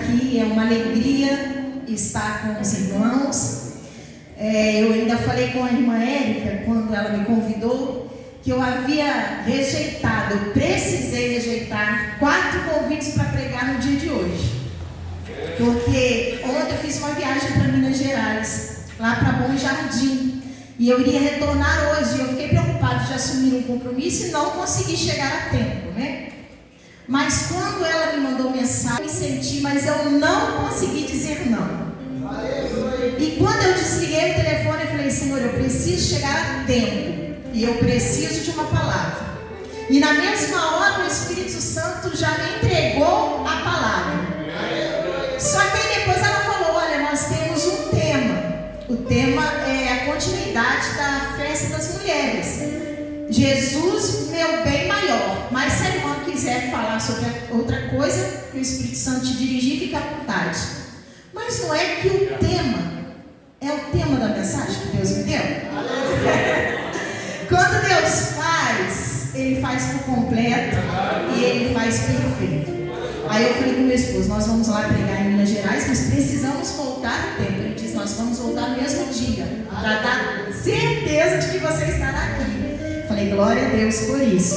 aqui, é uma alegria estar com os irmãos. Eu ainda falei com a irmã Érica, quando ela me convidou, que eu havia rejeitado, eu precisei rejeitar 4 convites para pregar no dia de hoje. Porque ontem eu fiz uma viagem para Minas Gerais, lá para Bom Jardim, e eu iria retornar hoje. Eu fiquei preocupada de assumir um compromisso e não consegui chegar a tempo, né? Mas quando ela me mandou mensagem, eu me senti, mas eu não consegui dizer não. E quando eu desliguei o telefone, eu falei: Senhor, eu preciso chegar a tempo. E eu preciso de uma palavra. E na mesma hora o Espírito Santo já me entregou a palavra. Só que aí depois ela falou: olha, nós temos um tema. O tema é a continuidade da festa das mulheres. Jesus, meu bem maior. Mas se a irmã quiser falar sobre outra coisa, que o Espírito Santo te dirigir, fica à vontade. Mas não é que o tema é o tema da mensagem que Deus me deu? Quando Deus faz, Ele faz por completo e Ele faz perfeito. Aí eu falei com meu esposo: nós vamos lá pregar em Minas Gerais, mas precisamos voltar no tempo. Ele disse: nós vamos voltar no mesmo dia, para dar certeza de que você estará aqui. Falei: glória a Deus por isso.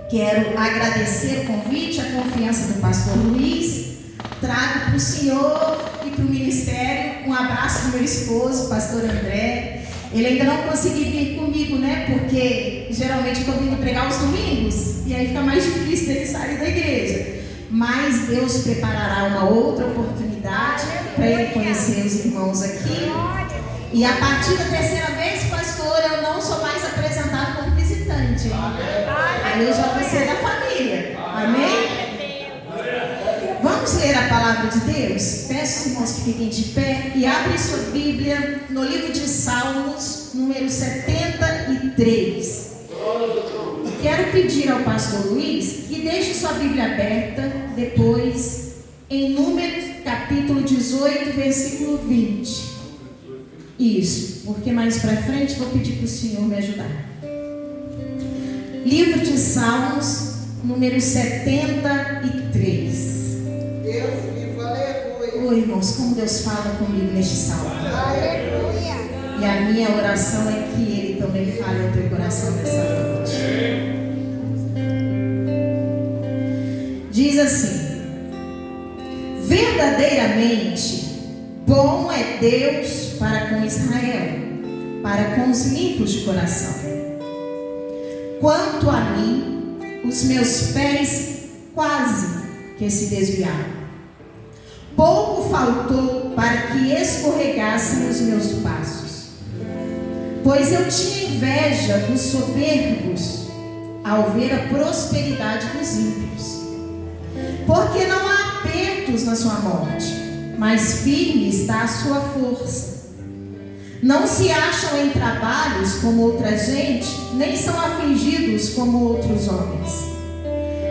Quero agradecer o convite, a confiança do pastor Luiz. Trago para o senhor e para o ministério um abraço do meu esposo, pastor André. Ele ainda não conseguiu vir comigo, né? Porque geralmente eu estou vindo pregar os domingos e aí fica mais difícil dele sair da igreja. Mas Deus preparará uma outra oportunidade para ele conhecer os irmãos aqui. E a partir da 3ª vez, pastor, eu não sou mais apresentado como visitante. Aí eu já vou ser da família. Amém? Vamos ler a palavra de Deus? Peço, irmãos, que fiquem de pé e abrem sua Bíblia no livro de Salmos, número 73. E quero pedir ao pastor Luiz que deixe sua Bíblia aberta depois em Números, capítulo 18, versículo 20. Isso, porque mais para frente vou pedir para o senhor me ajudar. Livro de Salmos, número 73. Deus vivo, aleluia. Oi, irmãos, como Deus fala comigo neste salmo. Aleluia. E a minha oração é que Ele também fale ao teu coração nessa noite. Diz assim: verdadeiramente bom é Deus para com Israel, para com os limpos de coração. Quanto a mim, os meus pés quase que se desviaram. Pouco faltou para que escorregassem os meus passos, pois eu tinha inveja dos soberbos ao ver a prosperidade dos ímpios. Porque não há apertos na sua morte, mas firme está a sua força. Não se acham em trabalhos como outra gente, nem são afligidos como outros homens.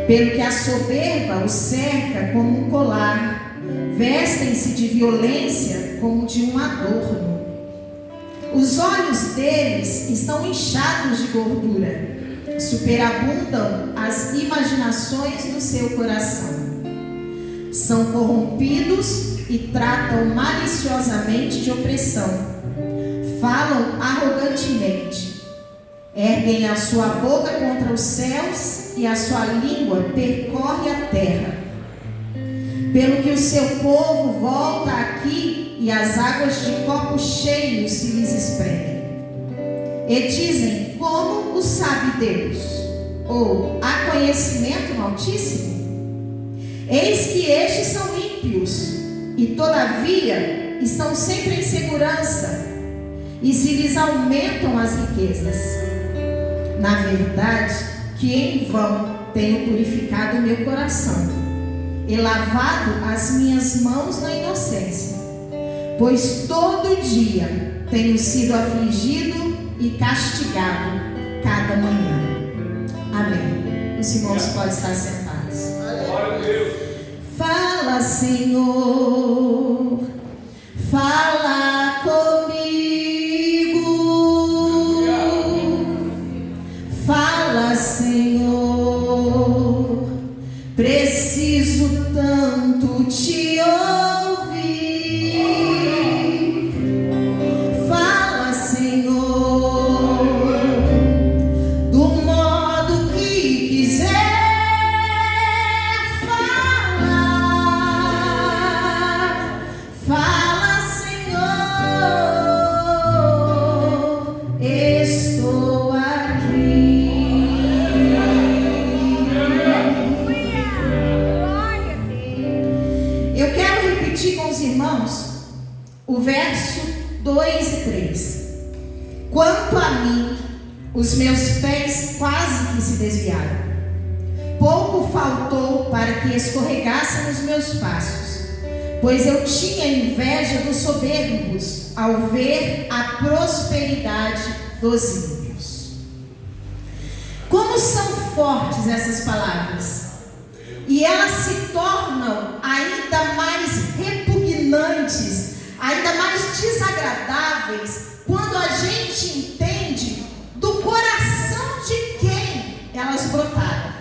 Pelo que a soberba os cerca como um colar, vestem-se de violência como de um adorno. Os olhos deles estão inchados de gordura, superabundam as imaginações do seu coração. São corrompidos e tratam maliciosamente de opressão. Falam arrogantemente. Erguem a sua boca contra os céus e a sua língua percorre a terra. Pelo que o seu povo volta aqui e as águas de copos cheios se lhes espremem. E dizem: como o sabe Deus? Ou há conhecimento no Altíssimo? Eis que estes são ímpios e todavia estão sempre em segurança, e se lhes aumentam as riquezas. Na verdade, que em vão tenho purificado o meu coração e lavado as minhas mãos na inocência, pois todo dia tenho sido afligido e castigado cada manhã. Amém. Os irmãos podem estar sentados. Fala, Senhor, fala comigo. Fala, Senhor, preciso tanto quando te ouvir. Fala, Senhor, do modo que quiser falar. Fala, Senhor, estou aqui. Eu quero repetir com os irmãos o verso 2 e 3. Quanto a mim, os meus pés quase que se desviaram. Pouco faltou para que escorregassem os meus passos, pois eu tinha inveja dos soberbos ao ver a prosperidade dos ímpios. Como são fortes essas palavras! E elas se tornam ainda mais repugnantes, ainda mais desagradáveis, quando a gente entende do coração de quem elas brotaram.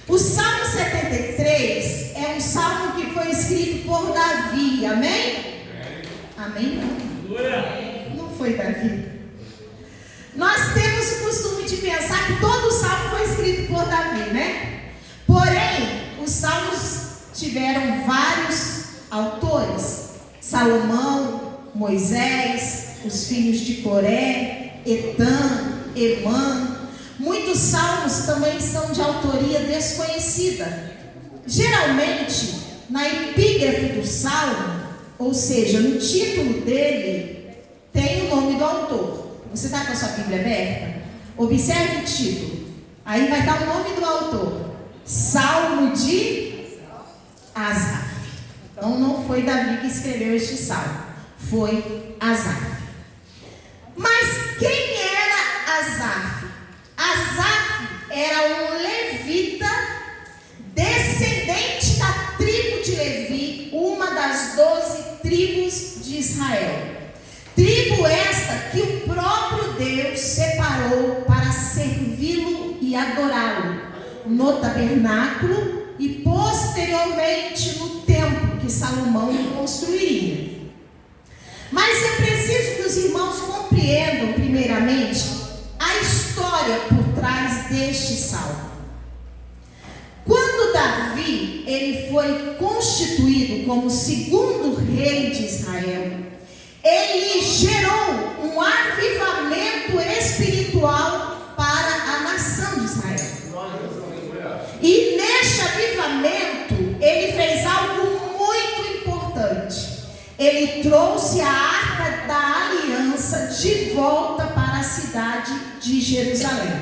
O Salmo 73 é um salmo que foi escrito por Davi, amém? Amém? Não foi Davi. Nós temos o costume de pensar que todo salmo foi escrito por Davi, né? Porém, os salmos tiveram vários autores: Salomão, Moisés, os filhos de Coré, Etã, Emã. Muitos salmos também são de autoria desconhecida. Geralmente, na epígrafe do salmo, ou seja, no título dele, tem o nome do autor. Você está com a sua Bíblia aberta? Observe o título. Aí vai estar o nome do autor: Salmo de Asaf. Então não foi Davi que escreveu este salmo, foi Asaf. Mas quem era Asaf? Asaf era um levita, descendente da tribo de Levi, uma das 12 tribos de Israel. Tribo esta que o próprio Deus separou para servi-lo e adorá-lo no tabernáculo e posteriormente no templo que Salomão construiria. Mas é preciso que os irmãos compreendam primeiramente a história por trás deste salmo. Quando Davi ele foi constituído como segundo rei de Israel, ele gerou um avivamento espiritual para a nação de Israel. E neste avivamento, ele fez algo muito importante. Ele trouxe a Arca da Aliança de volta para a cidade de Jerusalém.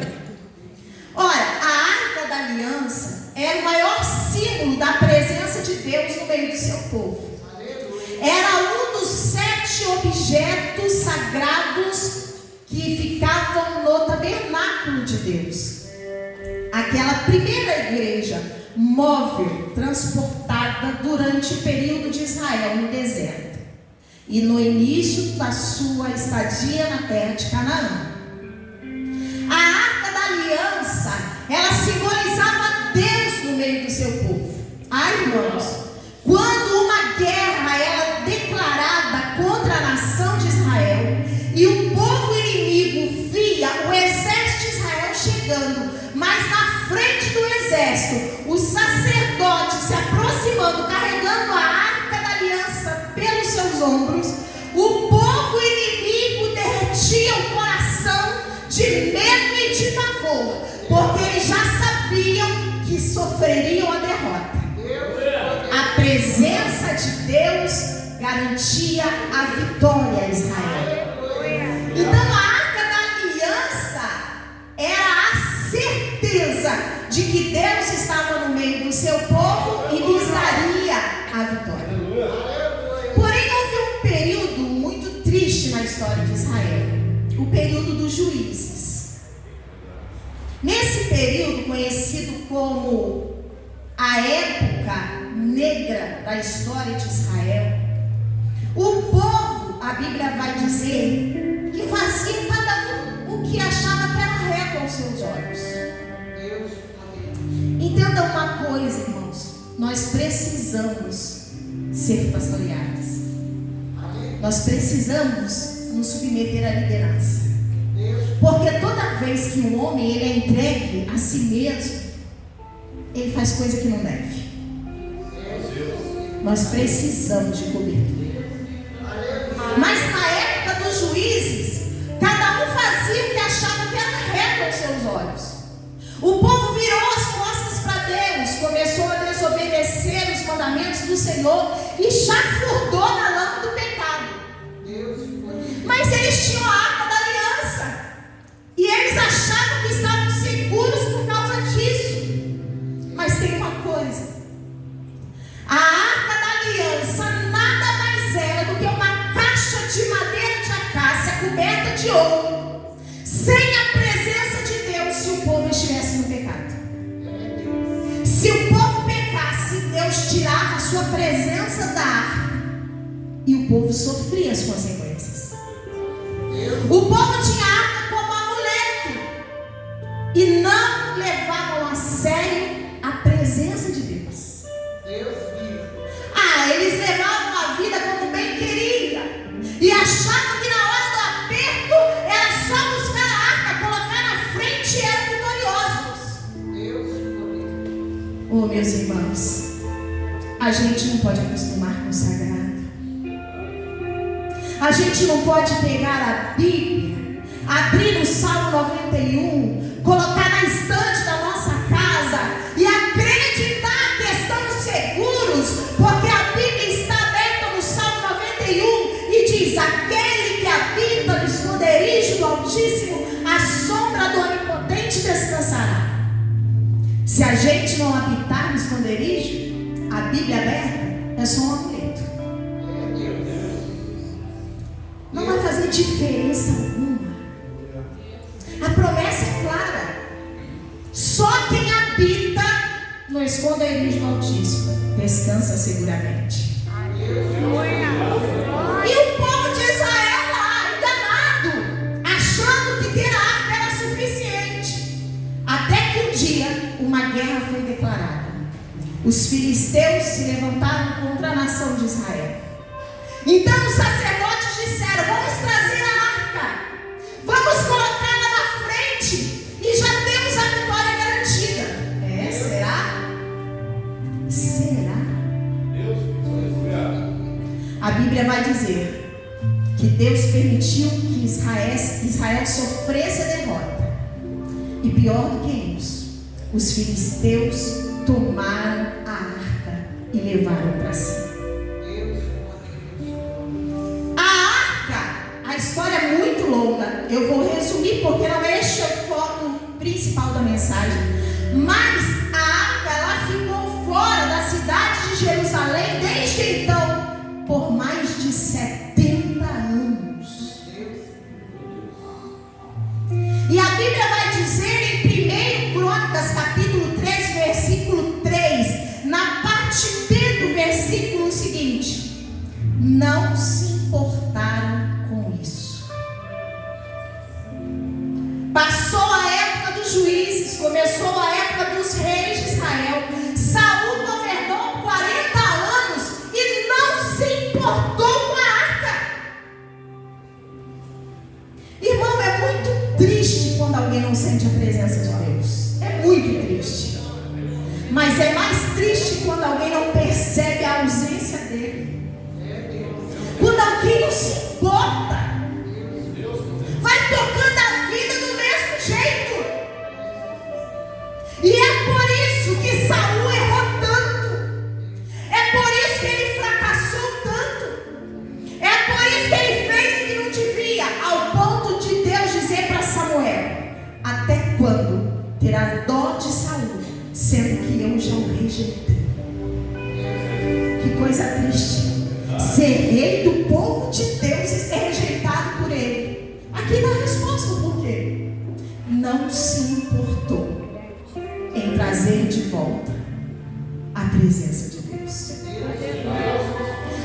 Ora, a Arca da Aliança era o maior símbolo da presença de Deus no meio do seu povo. Era um dos 7 objetos sagrados que ficavam no tabernáculo de Deus. Aquela primeira igreja móvel, transportada durante o período de Israel no deserto e no início da sua estadia na terra de Canaã. A Arca da Aliança, ela simbolizava Deus no meio do seu povo. Irmãos, quando uma guerra era declarada contra a nação de Israel e o povo inimigo via o exército de Israel chegando, mas na frente do exército, os sacerdotes se aproximando, carregando a Arca da Aliança pelos seus ombros, o povo inimigo derretia o coração de medo e de pavor, porque eles já sabiam que sofreriam a derrota. A presença de Deus garantia a vitória a Israel. Então a Arca da Aliança era a certeza de que Deus estava no meio do seu povo e lhes daria a vitória. Porém, houve um período muito triste na história de Israel, o período dos juízes. Nesse período, conhecido como a época negra da história de Israel, o povo, a Bíblia vai dizer, que fazia cada um o que achava que era reto aos seus olhos. Entenda uma coisa, irmãos: nós precisamos ser pastoreados. Nós precisamos nos submeter à liderança. Porque toda vez que um homem ele é entregue a si mesmo, ele faz coisa que não deve. Nós precisamos de cobertura. Mas na época dos juízes, cada um fazia o que achava que era reto aos seus olhos. O povo virou as costas para Deus, começou a desobedecer os mandamentos do Senhor e chafurdou na lama do pecado. Mas eles tinham a arca da aliança e eles achavam que estavam seguros por causa disso. Mas tem uma coisa: a arca da aliança nada mais era do que uma caixa de madeira de acácia coberta de ouro, sem a presença de Deus, se o povo estivesse no pecado. Se o povo pecasse, Deus tirava a sua presença da arca e o povo sofria as consequências. O povo tinha a arca como amuleto e não levavam a sério a presença de Deus. Eles levavam a vida como bem queria e achavam que na hora do aperto era só buscar a arca, colocar na frente e eram vitoriosos. Oh, meus irmãos, a gente não pode acostumar com o sagrado. A gente não pode pegar a Bíblia, abrir no Salmo 91, colocar na estante da nossa casa e acreditar que estamos seguros, porque a Bíblia está aberta no Salmo 91 e diz: aquele que habita no esconderijo do Altíssimo, a sombra do Onipotente descansará. Se a gente não habitar no esconderijo, a Bíblia aberta é só um amuleto. Não vai fazer diferença alguma. A promessa é clara: só quem habita no esconderijo do Altíssimo descansa seguramente. E o povo de Israel lá, enganado, achando que ter a arca era suficiente, até que um dia uma guerra foi declarada. Os filisteus se levantaram contra a nação de Israel. Então os sacerdotes disseram: vamos trazer a arca, vamos colocá-la na frente e já temos a vitória garantida. Será? Será? A Bíblia vai dizer que Deus permitiu que Israel sofresse a derrota. E pior do que isso, os filisteus tomaram a arca e levaram para si. A história é muito longa, eu vou resumir porque não é este o foco principal da mensagem. Mas a arca ela ficou fora da cidade de Jerusalém desde então por mais de 70 anos. E a Bíblia vai dizer em 1 Crônicas capítulo 3, versículo 3, na parte B do versículo seguinte: não se importaram com isso. Passou a época dos juízes, começou a época dos reis de Israel. Saul governou 40 anos e não se importou com a arca. Irmão, é muito triste quando alguém não sente a presença de Deus. É muito triste. Mas é mais triste quando alguém não percebe a ausência dele. Quando alguém não se importa, vai tocando a vida do mesmo jeito. E é por isso que Saul errou tanto. É por isso que ele fracassou tanto. É por isso que ele fez o que não devia, ao ponto de Deus dizer para Samuel: até quando terá dó de Saul, sendo que eu já o rejeitei? Que coisa triste. Ser rei do povo de Deus e ser rejeitado por ele. Aqui dá a resposta por quê. Não se importou em trazer de volta a presença de Deus.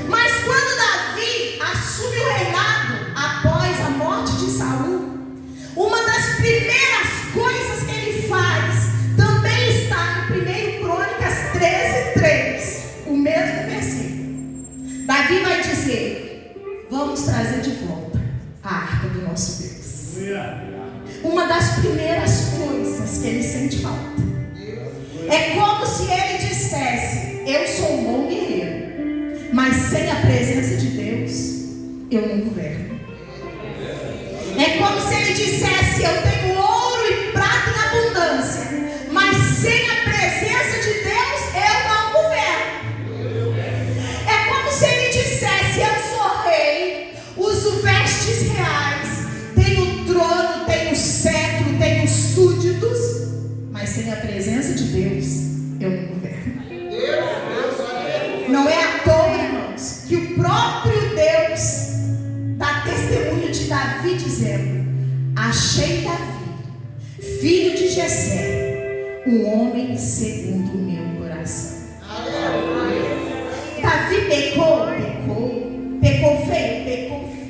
Mas quando Davi assume o reinado após a morte de Saul, uma das primeiras coisas que ele faz também está em 1 Crônicas 13:3. Davi vai dizer: vamos trazer de volta a arca do nosso Deus. Uma das primeiras coisas que ele sente falta. É como se ele dissesse: eu sou um bom guerreiro, mas sem a presença de Deus, eu não governo. É como se ele dissesse: eu tenho ouro e prata em abundância, mas sem a presença de Deus, eu não governo. É como se ele dissesse: eu sou rei, uso vestes reais, tenho trono, tenho cetro, tenho súditos, mas sem a presença de Deus, eu não governo. Não é à toa, irmãos, que o próprio Deus dá testemunho de Davi dizendo: achei Davi, filho de Jessé, um homem segundo o meu coração. Davi pecou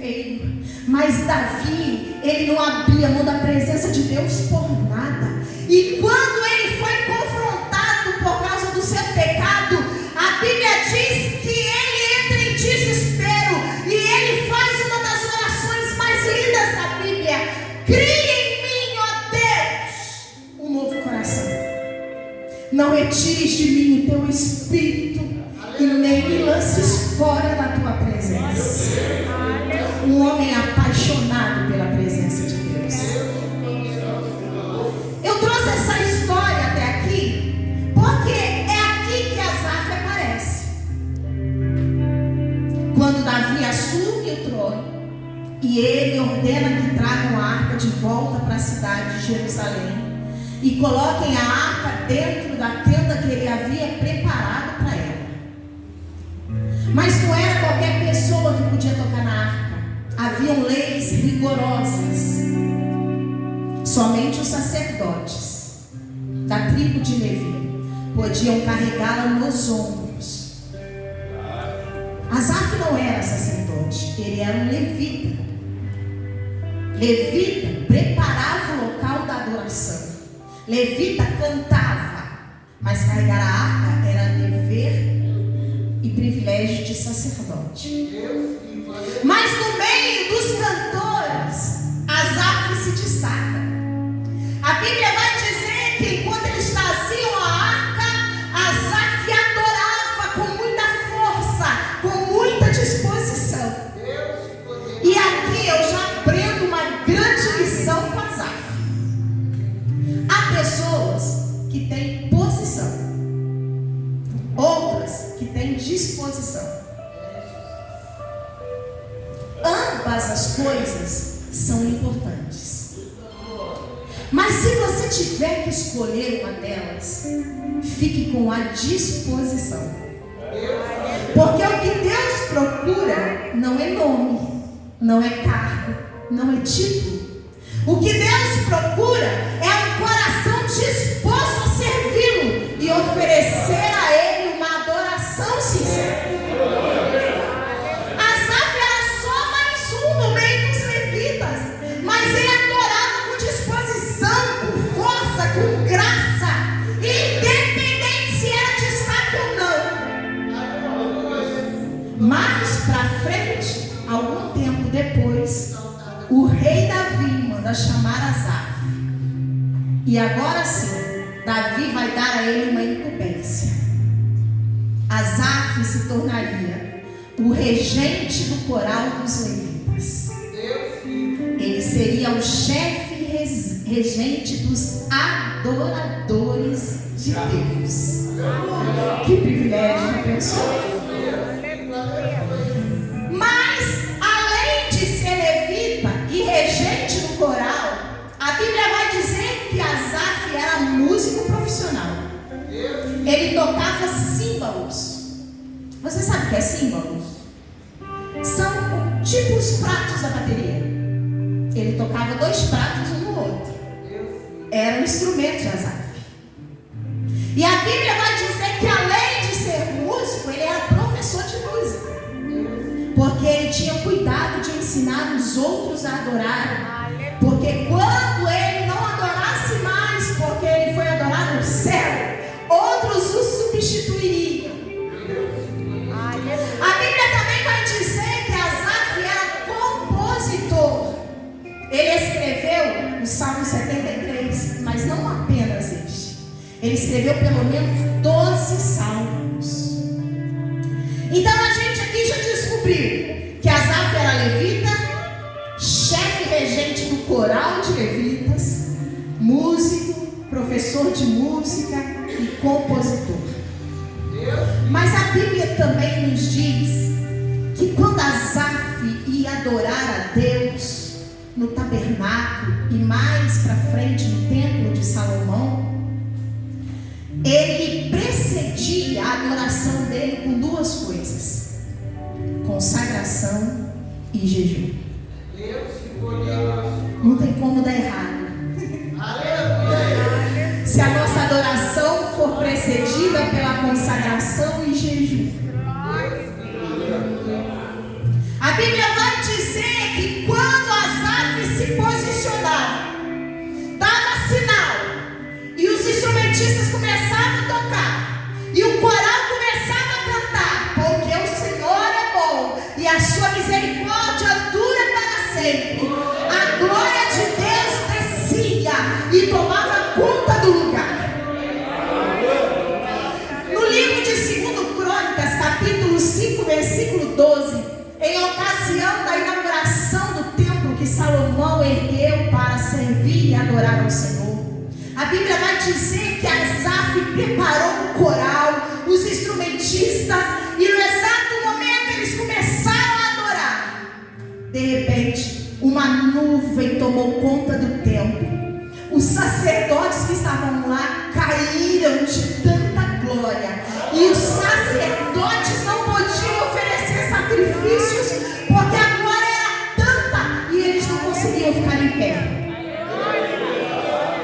feio, mas Davi, ele não abria mão da presença de Deus por nada. E quando ele foi confrontado por causa do seu pecado, a Bíblia diz que ele entra em desespero e ele faz uma das orações mais lindas da Bíblia: cria em mim, ó Deus, um novo coração. Não retires de mim o teu espírito e nem me lances fora da tua presença. Um homem apaixonado pela presença de Deus. Eu trouxe essa história até aqui porque é aqui que Asaf aparece. Quando Davi assume o trono e ele ordena que tragam a arca de volta para a cidade de Jerusalém e coloquem a arca dentro da tenda que ele havia preparado para ela. Mas não era qualquer pessoa que podia tocar na arca. Haviam leis rigorosas. Somente os sacerdotes da tribo de Levi podiam carregá-la nos ombros. Asaf não era sacerdote, ele era um levita. Levita preparava o local da adoração. Levita cantava, mas carregar a arca era dever e privilégio de sacerdote. Mas no meio dos cantores, Asaf se destaca. A Bíblia vai dizer que enquanto eles traziam a arca, Asaf adorava com muita força, com muita disposição. E aqui eu já aprendo uma grande lição com Asaf. Há pessoas que têm posição, outras que têm disposição. Ambas as coisas são importantes. Mas se você tiver que escolher uma delas, fique com a disposição. Porque o que Deus procura não é nome, não é cargo, não é título. O que Deus procura é um coração disposto a servi-lo e oferecer a Ele uma adoração sincera. Asaf era só mais um no meio dos levitas, mas ele adorava com disposição, com força, com graça, independente se era destaque ou não. Mais para frente, algum tempo depois, o rei Davi manda chamar Asaf. E agora sim, Davi vai dar a ele uma incumbência. Asaf se tornaria o regente do coral dos levitas. Ele seria o chefe regente dos adoradores de Deus. Que privilégio, né, pessoal? Mas, além de ser levita e regente do coral, a Bíblia vai dizer que Asaf era músico profissional. Ele tocava símbolos. Você sabe o que é símbolos? São tipo os pratos da bateria. Ele tocava 2 pratos um no outro. Era um instrumento de Asaf. E a Bíblia vai dizer que além de ser músico, ele era professor de música. Porque ele tinha cuidado de ensinar os outros a adorarem. Porque quando ele não adorasse mais, porque ele foi adorar no céu, outros o substituiriam. A Bíblia também vai escreveu pelo menos 12 salmos. Então a gente aqui já descobriu que Asaf era levita, chefe regente do coral de levitas, músico, professor de música e compositor. Mas a Bíblia também nos diz que quando Asaf ia adorar a Deus no tabernáculo e mais para frente no templo de Salomão, ele precedia a adoração dele com duas coisas: consagração e jejum. Não tem como dar errado. Se a nossa adoração for precedida pela consagração e jejum. A Bíblia vai dizer que quando Asaf se posicionava, dava sinal, e os instrumentistas começavam a tocar, e o coral começava a cantar, porque o Senhor é bom, e a sua misericórdia dura para sempre. A glória de Deus descia e tomava conta do lugar. No livro de 2 Crônicas, capítulo 5, versículo 12, em ocasião da inauguração do templo que Salomão ergueu para servir e adorar ao Senhor, a Bíblia vai dizer que Asaf preparou o coral, os instrumentistas, e no exato momento eles começaram a adorar. De repente, uma nuvem tomou conta do templo. Os sacerdotes que estavam lá caíram de tanta glória, e os sacerdotes não podiam oferecer sacrifícios porque a glória era tanta e eles não conseguiam ficar em pé.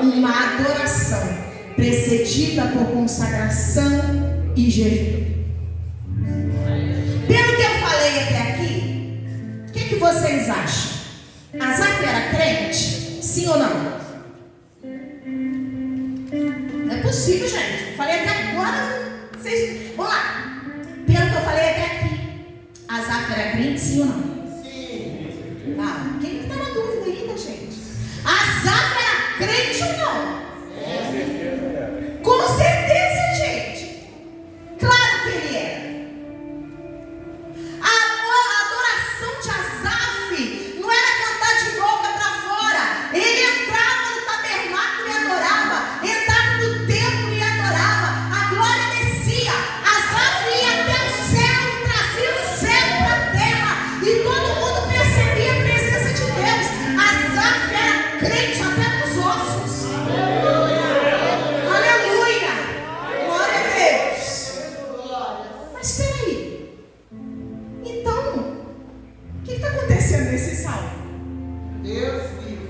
Uma adoração precedida por consagração e jejum. Pelo que eu falei até aqui, o que vocês acham? Asaf era crente? Sim ou não? Não é possível, gente. Eu falei até agora. Vocês... Vamos lá. Pelo que eu falei até aqui, Asaf era crente, sim ou não? Sim. Ah, quem está na dúvida ainda, gente? Asaf era crente ou não? Com certeza, gente. Claro que ele era. A adoração de Asaf não era cantar de boca para fora. Ele entrava no tabernáculo e adorava, entrava no templo e adorava. A glória descia. Asaf ia até o céu e trazia o céu para a terra, e todo mundo percebia a presença de Deus. Asaf era crente até nos ossos. Aleluia! Glória a Deus. Mas espera aí. Então, o que está acontecendo nesse salmo? Deus vive.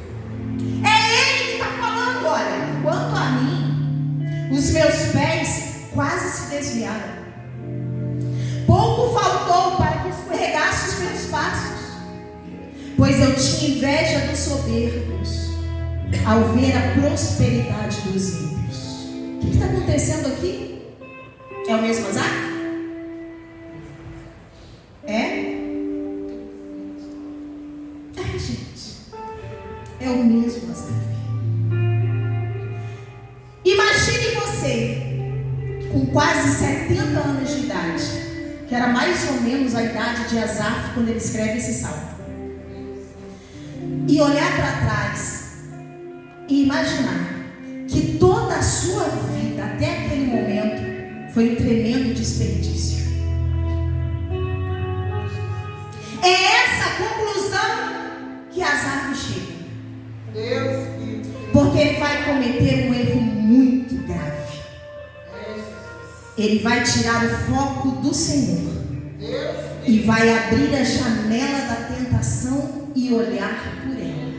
É ele que está falando: olha, quanto a mim, os meus pés quase se desviaram. Pouco faltou para que escorregasse os meus passos, pois eu tinha inveja dos soberbos ao ver a prosperidade dos ímpios. O que está acontecendo aqui? É o mesmo Asaf? É? Gente, é o mesmo Asaf. Imagine você com quase 70 anos de idade, que era mais ou menos a idade de Asaf quando ele escreve esse salmo, e olhar para trás e imaginar que toda a sua vida até aquele momento foi um tremendo desperdício. É essa a conclusão que Asaf chega. Deus vive. Porque ele vai cometer um erro muito grave. Ele vai tirar o foco do Senhor e vai abrir a janela da tentação e olhar por ela.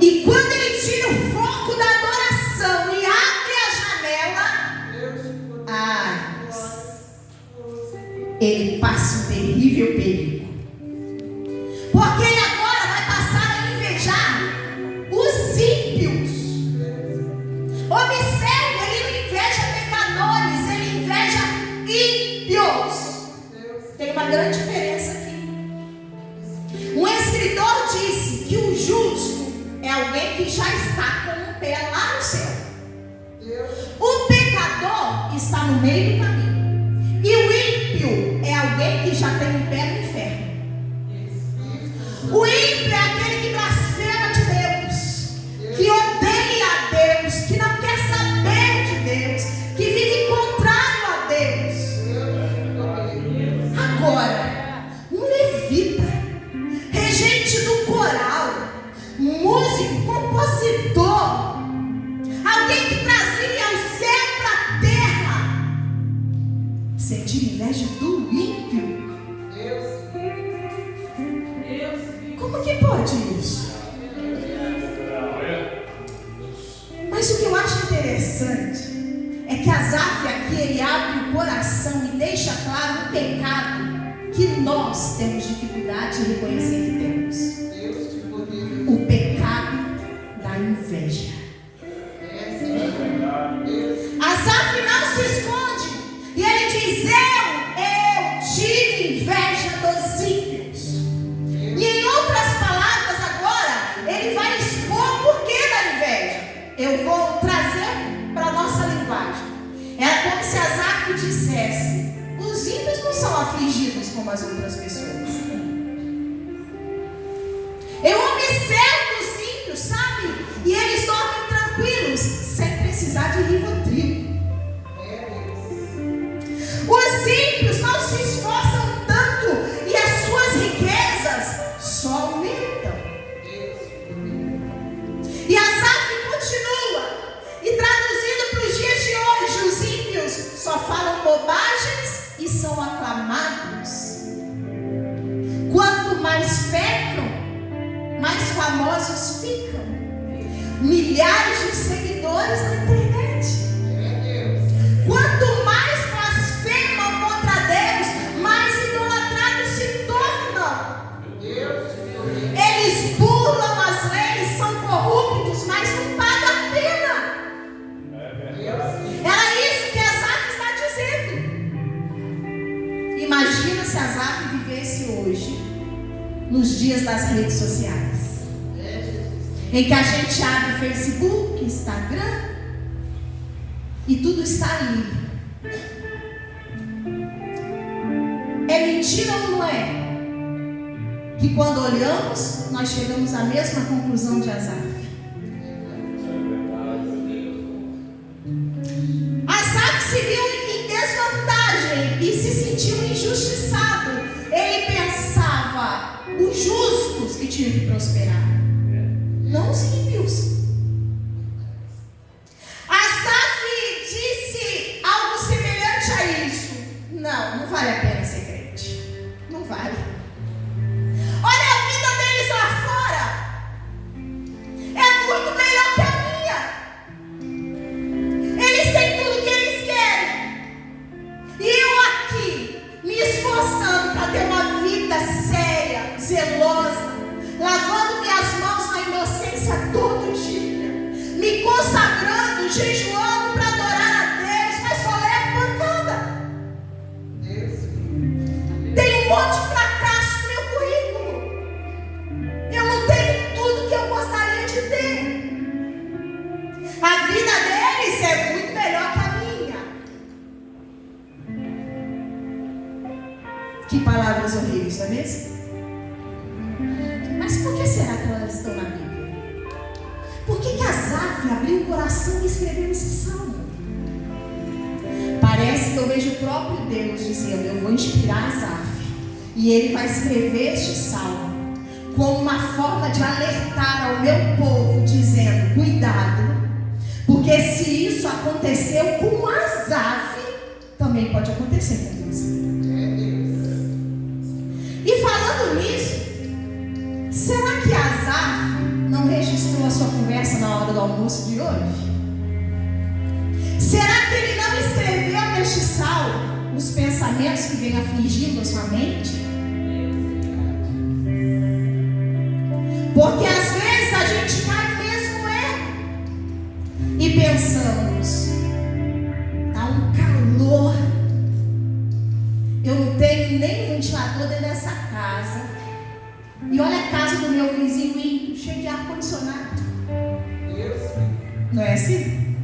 E quando ele tira o foco da adoração e abre a janela, ele passa um terrível perigo. Porque ele agora vai passar a invejar os ímpios. Observe, ele não inveja pecadores, ele inveja ímpios. Tem uma grande diferença aqui. Um escritor disse que o justo é alguém que já está com um pé lá no céu. O pecador está no meio do caminho. E o ímpio é alguém que já tem um pé no inferno. O ímpio é aquele que blasfema de Deus, que odeia a Deus, que não quer saber de Deus, que vive contrário a Deus. Agora, um levita, regente do coral, músico, compositor, alguém que trazia o céu para a terra, sentir inveja do ímpio. Como que pode isso? Mas o que eu acho interessante é que Asaf aqui ele abre o coração e deixa claro o pecado que nós temos dificuldade de reconhecer que temos. O pecado da inveja. Asaf não se esconde e ele diz: eu tive inveja dos ímpios. E em outras palavras agora ele vai expor o porquê da inveja. Eu vou trazer para a nossa linguagem. É como se Asaf dissesse: os ímpios não são afligidos como as outras pessoas. Eu observo os ímpios, sabe? E eles dormem tranquilos, sem precisar de Rivotril. Os ímpios não se esforçam tanto e as suas riquezas só aumentam. E Asaf continua, e traduzindo para os dias de hoje, os ímpios só falam bobagens e são aclamados. Quanto mais pecam, mais famosos ficam. Milhares de seguidores na internet. Quanto mais blasfemam contra Deus, mais idolatrados se tornam. Eles burlam as leis, são corruptos, mas não pagam a pena. Era isso que Asaf está dizendo. Imagina se Asaf vivesse hoje, nos dias das redes sociais, em que a gente abre Facebook, Instagram, e tudo está ali. É mentira ou não é? Que quando olhamos, nós chegamos à mesma conclusão de Asaf. Asaf se viu em desvantagem e se sentiu injustiçado. Ele pensava: os justos que tinham que prosperar, não os ímpios. Asaf disse algo semelhante a isso: não vale a pena ser crente. Não vale. Olha a vida deles lá fora. É muito melhor que a minha. Eles têm tudo que eles querem. E eu aqui, me esforçando para ter uma vida séria, zelosa, lavando minhas mãos na inocência todo dia, me consagrando, jejuando para adorar a Deus, mas só levo pancada. Tem um monte de fracasso no meu currículo. Eu não tenho tudo que eu gostaria de ter. A vida deles é muito melhor que a minha. Que palavras horríveis, não é mesmo? Mas por que será que elas estão na Bíblia? Por que Asaf abriu o coração e escreveu esse salmo? Parece que eu vejo o próprio Deus dizendo: eu vou inspirar Asaf, e ele vai escrever este salmo como uma forma de alertar ao meu povo, dizendo: cuidado, porque se isso aconteceu com Asaf, também pode acontecer com você. E falando nisso, será que Asaf não registrou a sua conversa na hora do almoço de hoje? Será que ele não escreveu neste salmo os pensamentos que vêm afligindo a sua mente? Porque às vezes a gente cai no mesmo erro e pensamos: tá um calor, eu não tenho nem ventilador dentro dessa casa, e olha a casa do meu vizinho ímpio, cheio de ar-condicionado. Não é assim?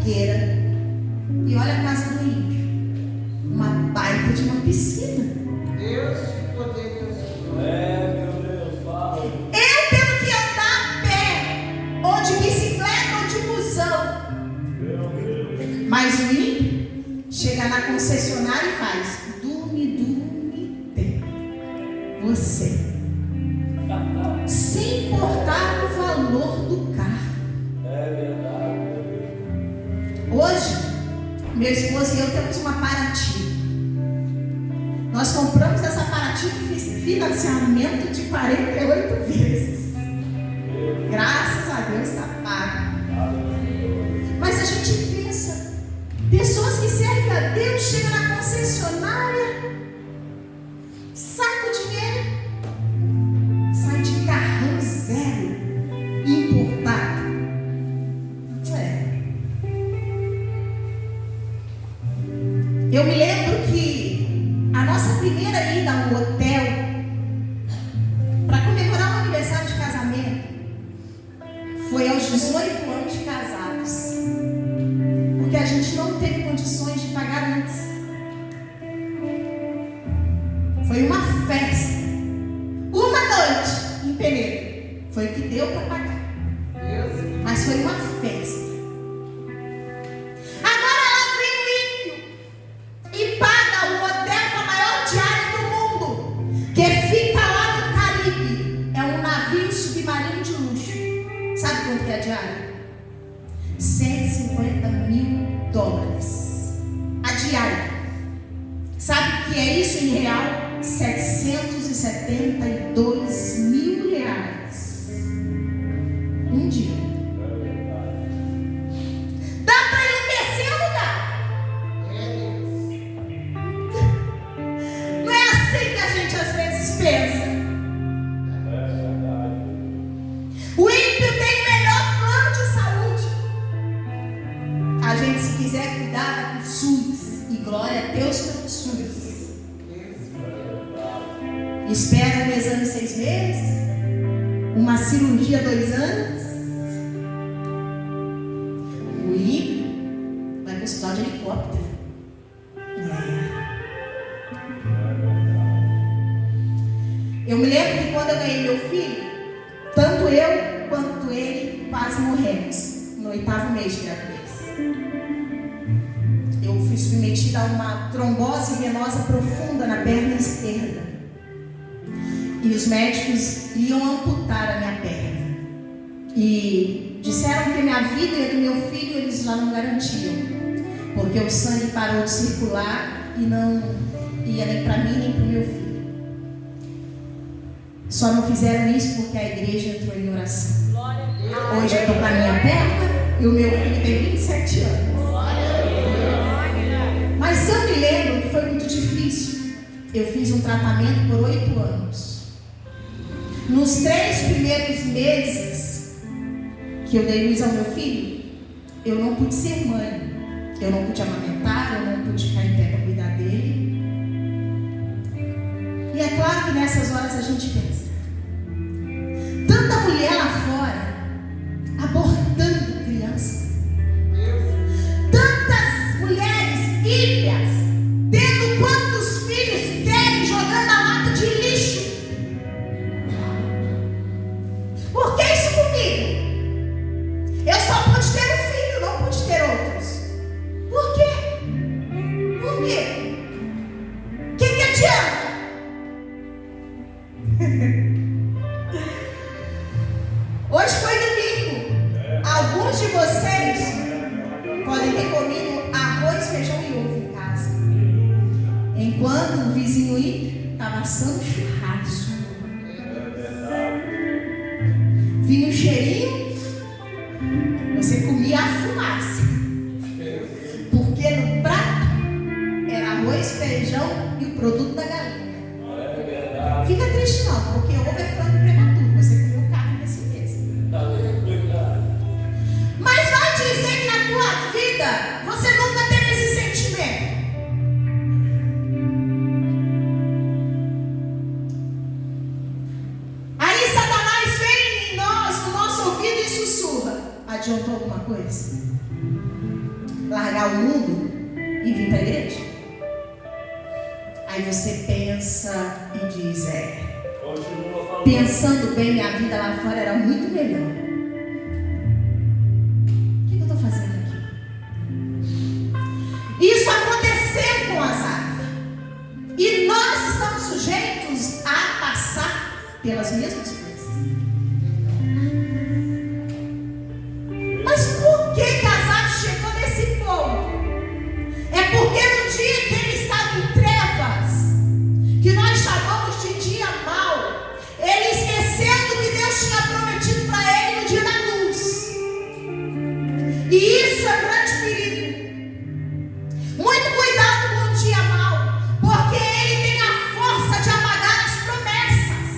fogueira. E olha a casa do ímpio. Uma baita de uma piscina. Deus de poder, Deus de glória. Meu Deus, fala. Eu tendo que andar a pé, ou de bicicleta, ou de busão. Meu Deus. Mas o ímpio chega na concessionária e faz dume, tem. Você. Sem importar o valor do carro. É verdade, meu Deus. Hoje, meu esposo e eu temos uma Paraty. Nós compramos essa Paraty em financiamento de 48 vezes. Graças a Deus está pago. Mas a gente pensa, pessoas que servem a Deus chegam na concessionária, saca o dinheiro, sai de carrão zero, importado. Eu me lembro que a nossa primeira ida a um hotel para comemorar o aniversário de casamento foi aos 18 anos de casados, porque a gente não teve condições de pagar antes. Foi uma festa, uma noite em Penedo, foi o que deu para pagar, mas foi uma festa. Que fica lá no Caribe. É um navio submarino de luxo. Sabe quanto que é a diária? $150 mil. A diária. Sabe o que é isso em real? 772 mil reais. Um dia. Dá para enlouquecer ou não dá? Não é assim que a gente às vezes pensa. O ímpio tem o melhor plano de saúde. A gente, se quiser cuidar, do SUS. E glória a Deus pelo SUS. Espera um exame 6 meses, uma cirurgia 2 anos. O ímpio vai para o hospital de helicóptero. Eu me lembro que quando eu ganhei meu filho, tanto eu quanto ele quase morremos no 8º mês de gravidez. Eu fui submetida a uma trombose venosa profunda na perna esquerda. E os médicos iam amputar a minha perna. E disseram que a minha vida e a do meu filho eles já não garantiam. Porque o sangue parou de circular e não ia nem para mim nem para o meu filho. Só não fizeram isso porque a igreja entrou em oração. Hoje eu estou com a minha perna e o meu filho tem 27 anos. Mas eu me lembro que foi muito difícil. Eu fiz um tratamento por 8 anos. Nos 3 primeiros meses que eu dei luz ao meu filho, eu não pude ser mãe. Eu não pude amamentar, eu não pude ficar em pé para cuidar dele. E é claro que nessas horas a gente pensa, tanta mulher lá fora abortando criança, tantas mulheres ímpias tendo quantos filhos querem, jogando na lata de lixo. Por que isso comigo? Eu só pude ter um filho, não pude ter outros. Por quê? Por quê? O que adianta? Hoje foi domingo. Alguns de vocês podem ter comido arroz, feijão e ovo em casa, enquanto o vizinho ímpio estava assando churrasco. Vinha um cheirinho, você comia a fumaça, porque no prato era arroz, feijão e o produto da galinha. Fica triste não, porque ovo é frango prematuro, você comeu carne nesse mês. Mas vai dizer que na tua vida você nunca teve esse sentimento. Aí Satanás vem em nós, no nosso ouvido e sussurra. Adiantou alguma coisa? largar o mundo e vir para a igreja? Aí você pensa e diz, Continua falando. pensando bem, minha vida lá fora era muito melhor. O que eu estou fazendo aqui? Isso aconteceu com Asaf. E nós estamos sujeitos a passar pelas mesmas coisas. Mas por que Asaf chegou nesse ponto? É porque no dia que ele estava em trevas, que nós chamamos de dia mau, ele esqueceu do que Deus tinha prometido para ele no dia da luz. E isso é grande perigo. Muito cuidado com o dia mau, porque ele tem a força de apagar as promessas.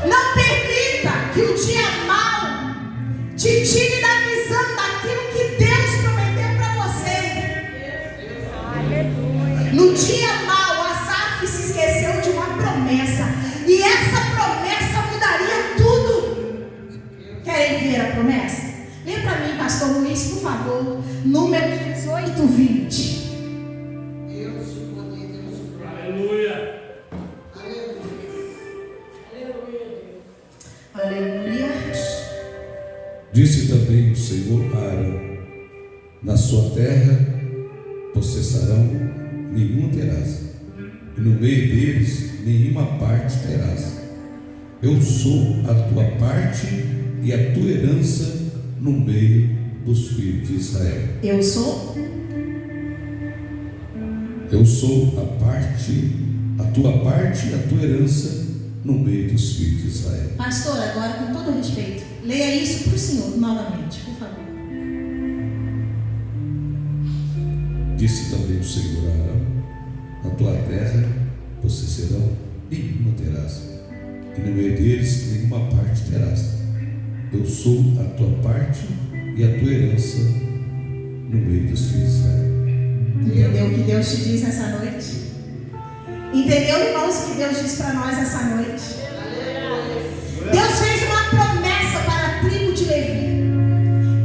Não permita que o dia mau te tire da visão daquilo que Deus prometeu para você. No dia mau, Asaf se esqueceu de uma promessa, e essa promessa mudaria tudo. Querem ver a promessa? Lê para mim, pastor Luiz, por favor, número 18:20. Aleluia. Aleluia. Disse também o Senhor a Arão: na sua terra possessarão, nenhum terás, e no meio deles nenhuma parte terás. Eu sou a tua parte e a tua herança no meio dos filhos de Israel. Eu sou a tua parte e a tua herança no meio dos filhos de Israel. pastor, agora com todo respeito, leia isso para o Senhor novamente, por favor. Disse também o Senhor a Arão: na tua terra possessarão, nenhuma terás, e no meio deles nenhuma parte terás. Eu sou a tua parte e a tua herança no meio dos filhos de Israel. Entendeu o que Deus te diz nessa noite? Entendeu, irmãos, o que Deus diz para nós essa noite? Deus fez uma promessa para a tribo de Levi: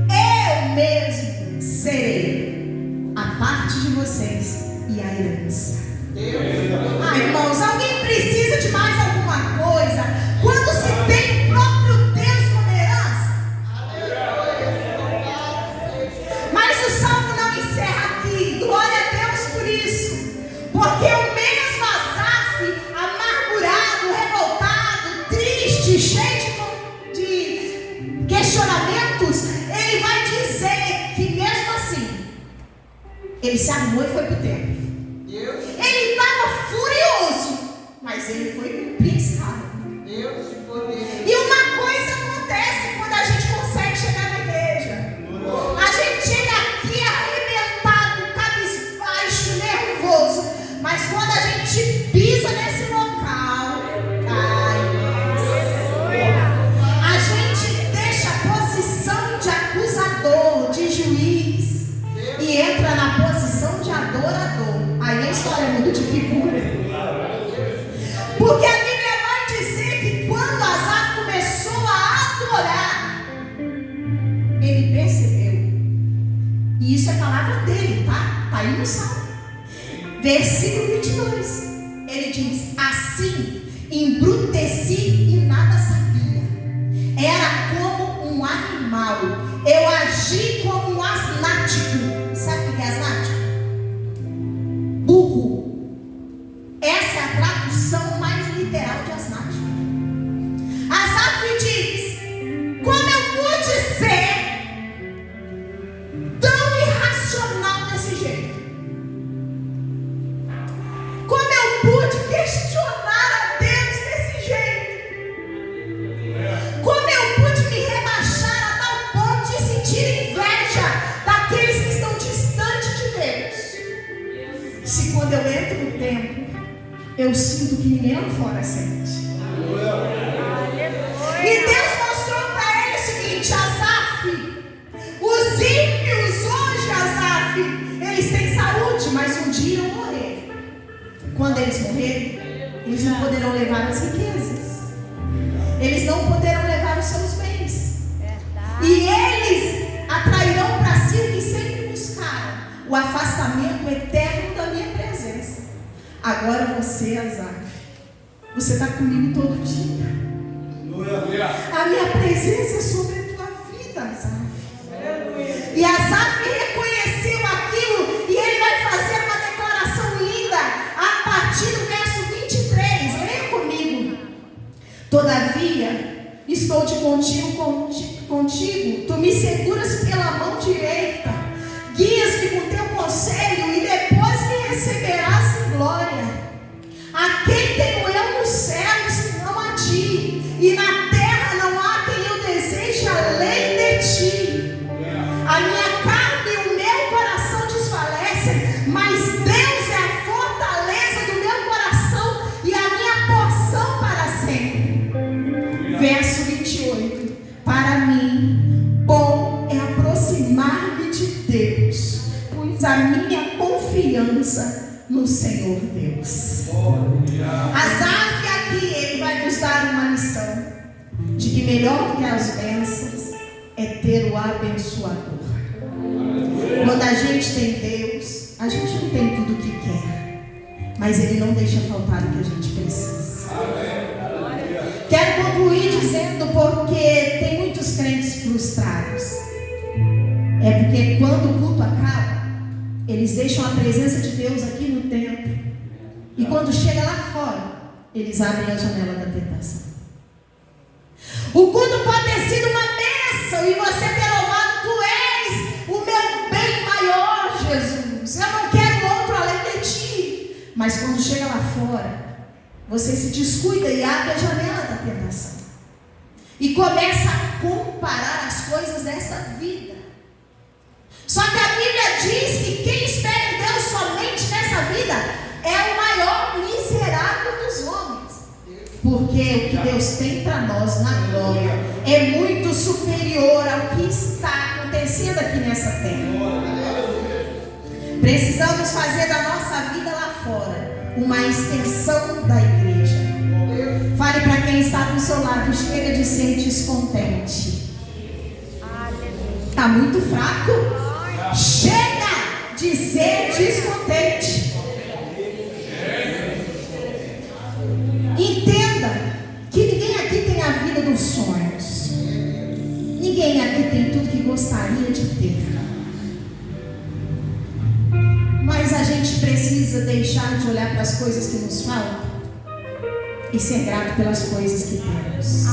eu mesmo serei a parte de vocês e a herança. Irmãos, alguém precisa de mais alguma coisa quando se tem o próprio Deus como herança? Mas o salmo não encerra aqui. Glória a Deus por isso, porque o mesmo Asaf, amargurado, revoltado, triste, cheio de questionamentos, ele vai dizer que mesmo assim ele se armou e foi para o templo. Ele estava furioso, mas ele foi cumprir esse cargo. E uma coisa acontece quando a gente consegue chegar na igreja. A gente chega aqui arrebentado, cabisbaixo, nervoso, mas quando a gente pisa nesse local, a gente deixa a posição de acusador, de juiz, e entra na posição de adorador. Aí a história muda de figura. Porque a Bíblia vai dizer que quando Asaf começou a adorar, ele percebeu. E isso é palavra dele, tá? Tá aí no Salmo. Versículo 22. Ele diz: assim, embruteci e nada sabia. Era como um animal. Eu agi como um asnático. Sabe o que é asnático? Burro. Essa é a tradução mais literal de asnático. Asaf diz: como eu pude ser tão irracional desse jeito? Como eu pude questionar a Deus desse jeito? Como eu pude me rebaixar a tal ponto de sentir inveja daqueles que estão distantes de Deus? Se quando eu entro no templo, eu sinto que ninguém lá fora sente. E Deus mostrou para ele o seguinte: Asaf, os ímpios hoje, Asaf, eles têm saúde, mas um dia irão morrer. Quando eles morrerem, eles não poderão levar as riquezas, eles não poderão levar os seus bens, e eles atrairão para si o afastamento eterno da minha presença. Agora você, Asaf, você está comigo todo dia. A minha presença é sobre a tua vida, Asaf. E Asaf reconheceu aquilo, e ele vai fazer uma declaração linda a partir do verso 23. Leia comigo. Todavia, estou contigo, tu me seguras pela mão direita, guias-me com teu conselho, e depois me receberás em glória. A quem tenho eu nos céus, senão a ti, e na terra não há quem eu deseje além de ti. A minha carne e o meu coração desfalecem, mas Deus é a fortaleza do meu coração e a minha porção para sempre. Verso 28. Para mim, bom é aproximar-me de Deus, pois a minha confiança no Senhor Deus. Asaf aqui, ele vai nos dar uma lição de que melhor do que as bênçãos é ter o abençoador. Quando a gente tem Deus, a gente não tem tudo o que quer, mas Ele não deixa faltar o que a gente precisa. Quero concluir dizendo porque tem muitos crentes frustrados. É porque quando o culto acaba, eles deixam a presença de Deus aqui no templo, e quando chega lá fora, eles abrem a janela da tentação. O culto pode ter sido uma bênção e você ter louvado: tu és o meu bem maior, Jesus, eu não quero outro além de ti. Mas quando chega lá fora, você se descuida e abre a janela da tentação e começa a comparar as coisas dessa vida. Só que a Bíblia diz que quem espera em Deus somente nessa vida é o maior miserável dos homens, porque o que Deus tem para nós na glória é muito superior ao que está acontecendo aqui nessa terra. Precisamos fazer da nossa vida lá fora uma extensão da igreja. Fale para quem está do seu lado: chega de ser descontente. Está muito fraco? Chega de ser descontente. Entenda que ninguém aqui tem a vida dos sonhos. Ninguém aqui tem tudo que gostaria de ter. Mas a gente precisa deixar de olhar para as coisas que nos faltam e ser grato pelas coisas que temos.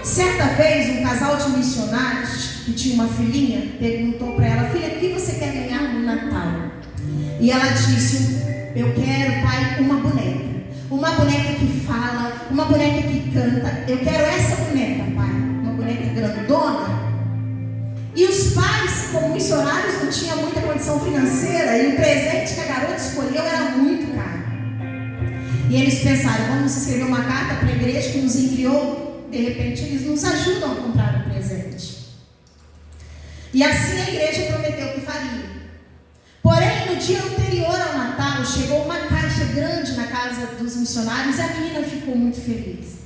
Certa vez, um casal de missionários que tinha uma filhinha perguntou para ela: filha, o que você quer ganhar no Natal? E ela disse: eu quero, pai, uma boneca. Uma boneca que fala, uma boneca que canta. Eu quero essa boneca, pai. Uma boneca grandona. E os pais, como missionários, não tinham muita condição financeira, e o presente que a garota escolheu era muito caro. E eles pensaram: vamos escrever uma carta para a igreja que nos enviou. De repente eles nos ajudam a comprar o presente. E assim a igreja prometeu que faria. Porém, no dia anterior ao Natal, chegou uma caixa grande na casa dos missionários e a menina ficou muito feliz.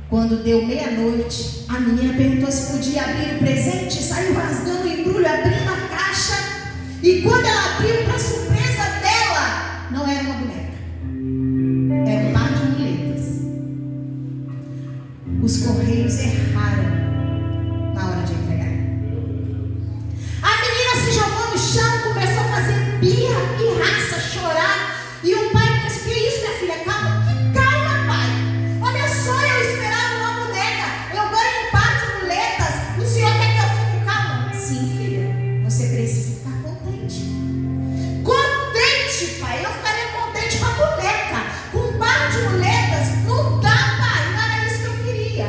Quando deu meia-noite, a menina perguntou se podia abrir o presente, saiu rasgando o embrulho, abrindo a caixa, e quando ela abriu, para surpresa dela, não era uma boneca, era um par de muletas. Os correios erraram na hora de entregar. A menina se jogou no chão, começou a fazer birra, pirraça, chorar, e o pai disse: que isso, minha filha? Calma, pai. Olha só, eu esperava uma boneca, eu ganho um par de muletas, o senhor quer que eu fique calma? Sim, filha, você precisa ficar contente. Contente, pai? Eu ficaria contente com a boneca. Com um par de muletas, não dá, pai, não era isso que eu queria.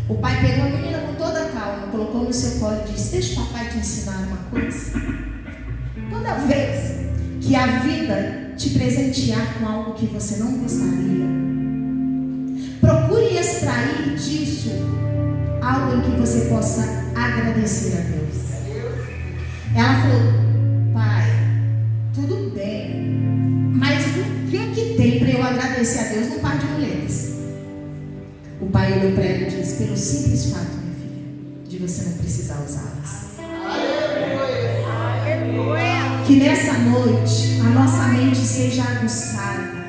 O pai pegou a menina com toda a calma, colocou no seu colo e disse: deixa o papai te ensinar uma coisa. Toda vez que a vida te presentear com algo que você não gostaria, procure extrair disso algo em que você possa agradecer a Deus. Ela falou: pai, tudo bem, mas o que tem para eu agradecer a Deus num par de muletas? O pai olhou para ela e disse: pelo simples fato, minha filha, de você não precisar usá-las. que nessa noite a nossa mente seja aguçada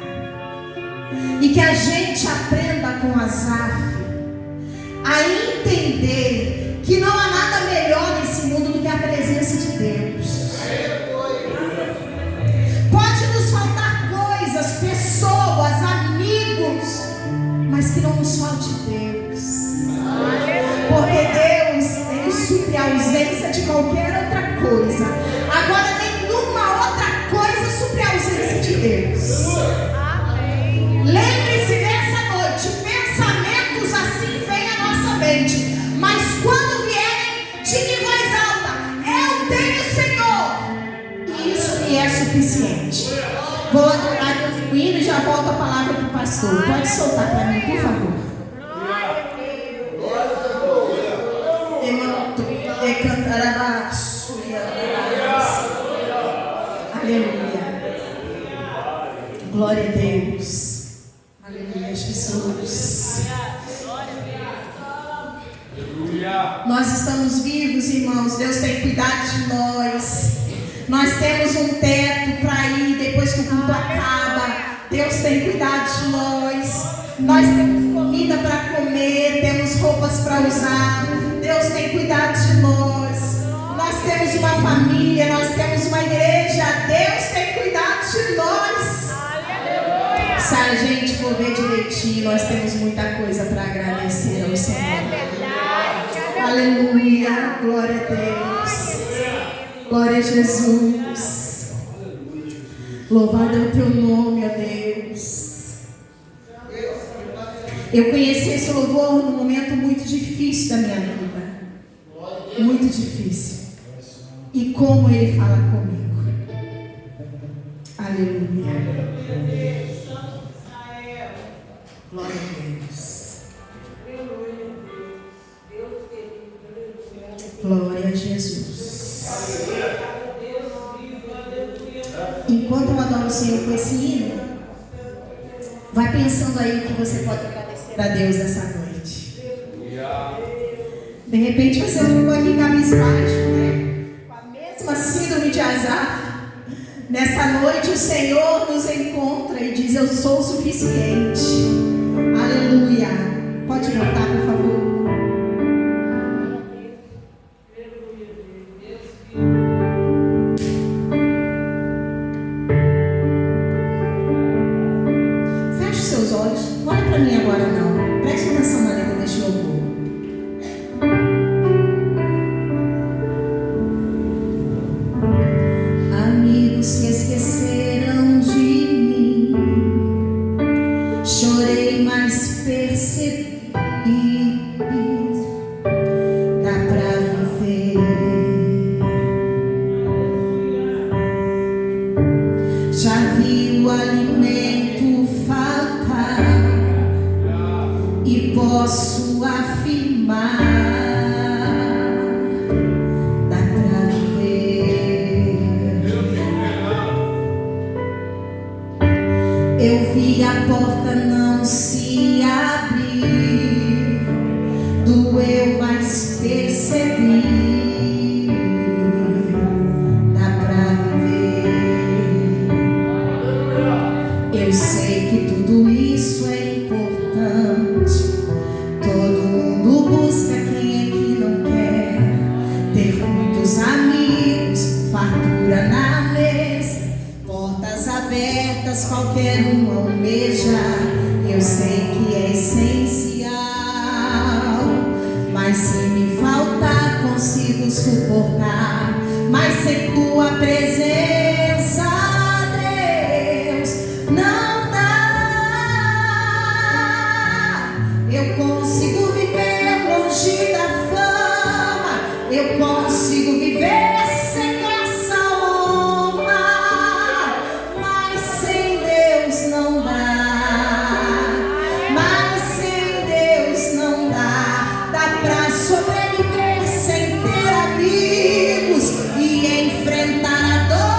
e que a gente aprenda com Asaf a entender que não há nada melhor nesse mundo do que a presença de Deus. Pode nos faltar coisas, pessoas, amigos, mas que não nos falte Deus. Porque Deus, Ele supre a ausência de qualquer outra coisa. Agora nenhuma outra coisa supre a ausência de Deus. Lembre-se dessa noite, pensamentos assim vêm à nossa mente, mas quando vierem, diga em voz alta: eu tenho o Senhor, e isso me é suficiente. Vou adorar Deus no hino e já volto a palavra para o pastor. Pode soltar para mim, por favor. Aleluia. Glória a Deus. Aleluia, Jesus. Nós estamos vivos, irmãos. Deus tem cuidado de nós. Nós temos um teto para ir depois que o culto acaba. Deus tem cuidado de nós. Nós temos comida para comer, temos roupas para usar. Deus tem cuidado de nós. Nós temos uma família, nós temos uma igreja. Deus tem cuidado de nós. Se a gente for ver direitinho, nós temos muita coisa para agradecer ao Senhor. Aleluia, glória a Deus. Glória a Jesus. Louvado é o teu nome, ó Deus. Eu conheci esse louvor num momento muito difícil da minha vida. Muito difícil. E como ele fala comigo. Aleluia. Glória a Deus. Glória a Jesus. Enquanto eu adoro o Senhor com esse hino, vai pensando aí o que você pode agradecer a Deus essa noite. De repente você ficou aqui cabisbaixo, né? Com a mesma síndrome de Asaf. Nessa noite o Senhor nos encontra e diz: eu sou o suficiente. Aleluia. Pode voltar, por favor. Feche seus olhos. Não olha para mim agora não. Preste atenção na letra deste louvor. Amigos se esqueceram de mim. Chorei, mas percebi. Dá pra viver. Já vi o alimento faltar e posso afirmar. Dá pra viver. Eu vi a porta não se abrir, doeu, mas percebi. Dá pra viver. Eu sei que tudo isso é importante. Todo mundo busca, quem é que não quer ter muitos amigos, fartura na mesa, portas abertas, qualquer um almeja. Eu sei que é essencial, mas se me faltar consigo suportar. Mas sem tua presença, Deus, não dá. Eu consigo viver longe da fama, eu consigo viver sem essa honra, mas sem Deus não dá. Mas sem Deus não dá. Dá pra sobreviver sem ter amigos e enfrentar a dor.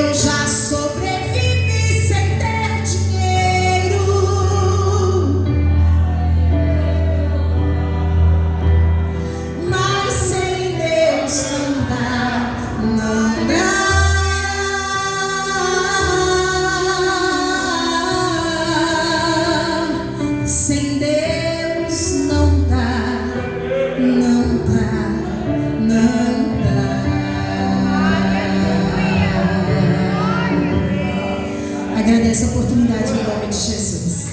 Eu já sobrevivi sem ter dinheiro, mas sem Deus não dá, não dá. Sem Deus não dá, não dá, não dá. Agradeço a oportunidade em nome de Jesus.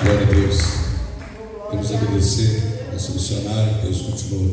Glória a Deus. Vamos agradecer esse missionário. Deus continua